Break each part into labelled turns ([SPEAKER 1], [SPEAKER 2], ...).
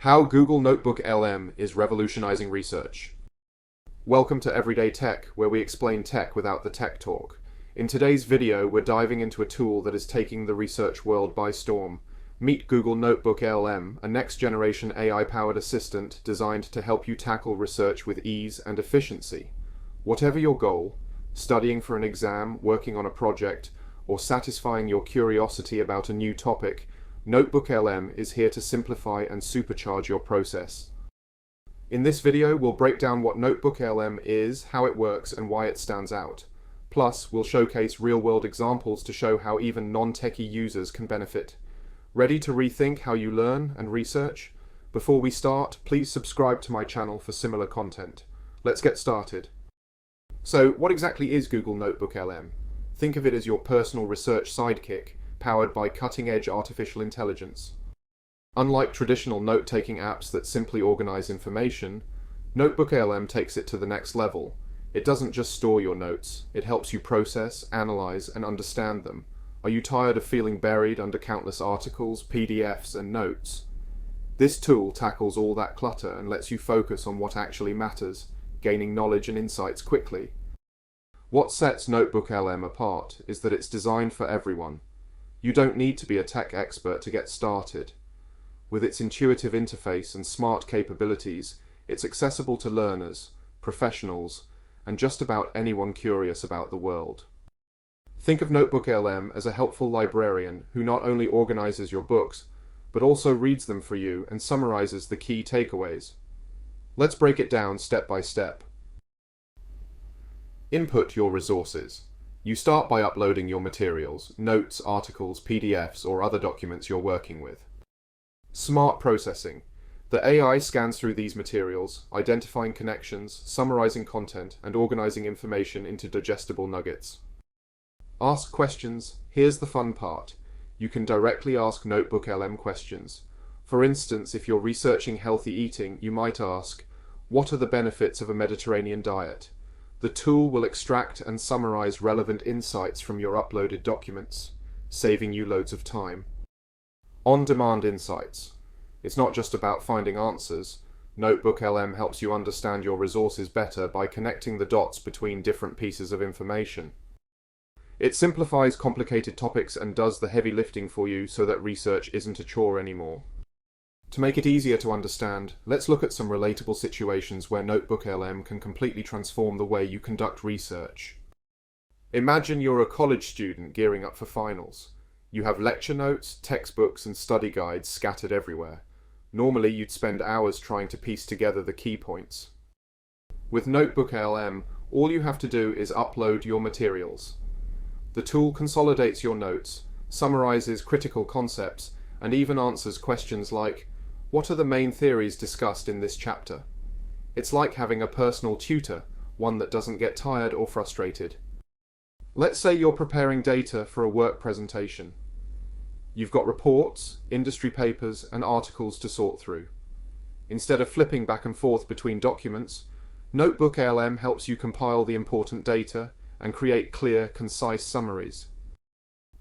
[SPEAKER 1] How Google NotebookLM is revolutionizing research. Welcome to Everyday Tech, where we explain tech without the tech talk. In today's video, we're diving into a tool that is taking the research world by storm. Meet Google NotebookLM, a next-generation AI-powered assistant designed to help you tackle research with ease and efficiency. Whatever your goal, studying for an exam, working on a project, or satisfying your curiosity about a new topic, NotebookLM is here to simplify and supercharge your process. In this video, we'll break down what NotebookLM is, how it works, and why it stands out. Plus, we'll showcase real-world examples to show how even non-techie users can benefit. Ready to rethink how you learn and research? Before we start, please subscribe to my channel for similar content. Let's get started. So, what exactly is Google NotebookLM? Think of it as your personal research sidekick, powered by cutting-edge artificial intelligence. Unlike traditional note-taking apps that simply organize information, NotebookLM takes it to the next level. It doesn't just store your notes, it helps you process, analyze, and understand them. Are you tired of feeling buried under countless articles, PDFs, and notes? This tool tackles all that clutter and lets you focus on what actually matters, gaining knowledge and insights quickly. What sets NotebookLM apart is that it's designed for everyone. You don't need to be a tech expert to get started. With its intuitive interface and smart capabilities, it's accessible to learners, professionals, and just about anyone curious about the world. Think of NotebookLM as a helpful librarian who not only organizes your books, but also reads them for you and summarizes the key takeaways. Let's break it down step by step. Input your resources. You start by uploading your materials, notes, articles, PDFs, or other documents you're working with. Smart processing. The AI scans through these materials, identifying connections, summarizing content, and organizing information into digestible nuggets. Ask questions. Here's the fun part. You can directly ask NotebookLM questions. For instance, if you're researching healthy eating, you might ask, "What are the benefits of a Mediterranean diet?" The tool will extract and summarize relevant insights from your uploaded documents, saving you loads of time. On-demand insights. It's not just about finding answers. NotebookLM helps you understand your resources better by connecting the dots between different pieces of information. It simplifies complicated topics and does the heavy lifting for you so that research isn't a chore anymore. To make it easier to understand, let's look at some relatable situations where NotebookLM can completely transform the way you conduct research. Imagine you're a college student gearing up for finals. You have lecture notes, textbooks, and study guides scattered everywhere. Normally, you'd spend hours trying to piece together the key points. With NotebookLM, all you have to do is upload your materials. The tool consolidates your notes, summarizes critical concepts, and even answers questions like, "What are the main theories discussed in this chapter?" It's like having a personal tutor, one that doesn't get tired or frustrated. Let's say you're preparing data for a work presentation. You've got reports, industry papers, and articles to sort through. Instead of flipping back and forth between documents, NotebookLM helps you compile the important data and create clear, concise summaries.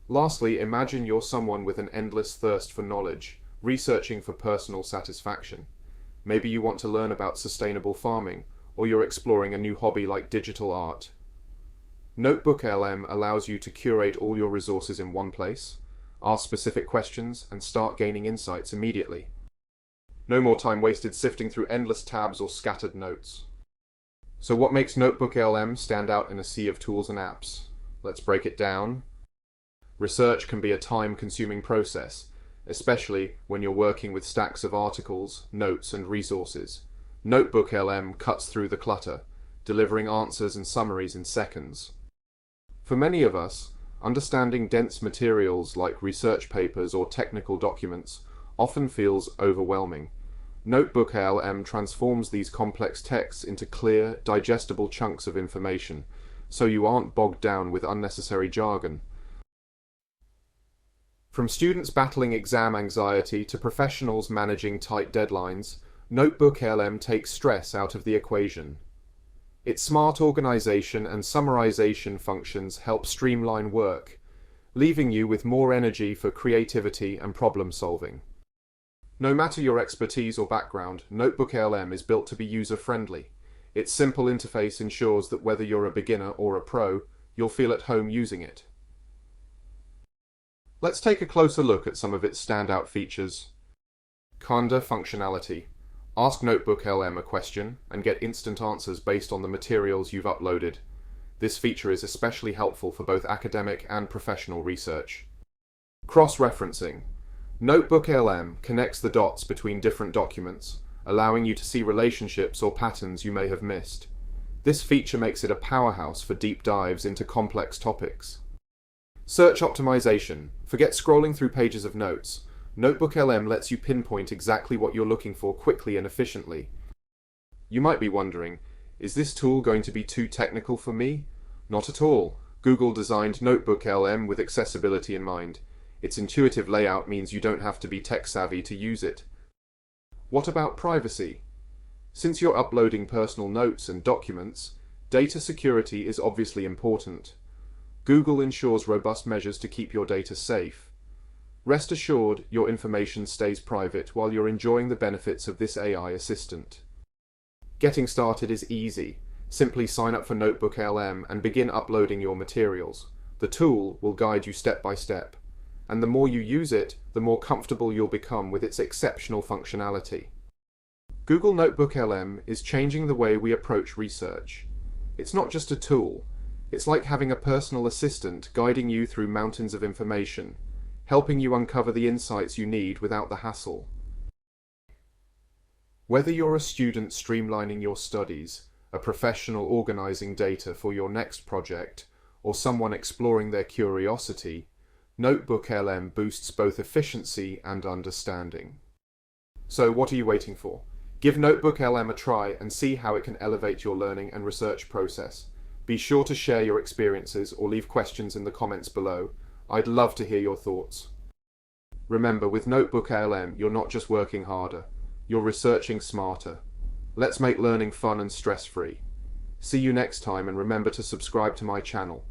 [SPEAKER 1] Lastly, imagine you're someone with an endless thirst for knowledge, researching for personal satisfaction. Maybe you want to learn about sustainable farming, or you're exploring a new hobby like digital art. NotebookLM allows you to curate all your resources in one place, ask specific questions, and start gaining insights immediately. No more time wasted sifting through endless tabs or scattered notes. So what makes NotebookLM stand out in a sea of tools and apps? Let's break it down. Research can be a time-consuming process, especially when you're working with stacks of articles, notes, and resources. NotebookLM cuts through the clutter, delivering answers and summaries in seconds. For many of us, understanding dense materials like research papers or technical documents often feels overwhelming. NotebookLM transforms these complex texts into clear, digestible chunks of information, so you aren't bogged down with unnecessary jargon. From students battling exam anxiety to professionals managing tight deadlines, NotebookLM takes stress out of the equation. Its smart organization and summarization functions help streamline work, leaving you with more energy for creativity and problem solving. No matter your expertise or background, NotebookLM is built to be user-friendly. Its simple interface ensures that whether you're a beginner or a pro, you'll feel at home using it. Let's take a closer look at some of its standout features. Conda functionality. Ask NotebookLM a question and get instant answers based on the materials you've uploaded. This feature is especially helpful for both academic and professional research. Cross-referencing. NotebookLM connects the dots between different documents, allowing you to see relationships or patterns you may have missed. This feature makes it a powerhouse for deep dives into complex topics. Search optimization. Forget scrolling through pages of notes. NotebookLM lets you pinpoint exactly what you're looking for quickly and efficiently. You might be wondering, is this tool going to be too technical for me? Not at all. Google designed NotebookLM with accessibility in mind. Its intuitive layout means you don't have to be tech-savvy to use it. What about privacy? Since you're uploading personal notes and documents, data security is obviously important. Google ensures robust measures to keep your data safe. Rest assured, your information stays private while you're enjoying the benefits of this AI assistant. Getting started is easy. Simply sign up for NotebookLM and begin uploading your materials. The tool will guide you step by step, and the more you use it, the more comfortable you'll become with its exceptional functionality. Google NotebookLM is changing the way we approach research. It's not just a tool. It's like having a personal assistant guiding you through mountains of information, helping you uncover the insights you need without the hassle. Whether you're a student streamlining your studies, a professional organizing data for your next project, or someone exploring their curiosity, NotebookLM boosts both efficiency and understanding. So what are you waiting for? Give NotebookLM a try and see how it can elevate your learning and research process. Be sure to share your experiences or leave questions in the comments below. I'd love to hear your thoughts. Remember, with NotebookLM, you're not just working harder, you're researching smarter. Let's make learning fun and stress-free. See you next time, and remember to subscribe to my channel.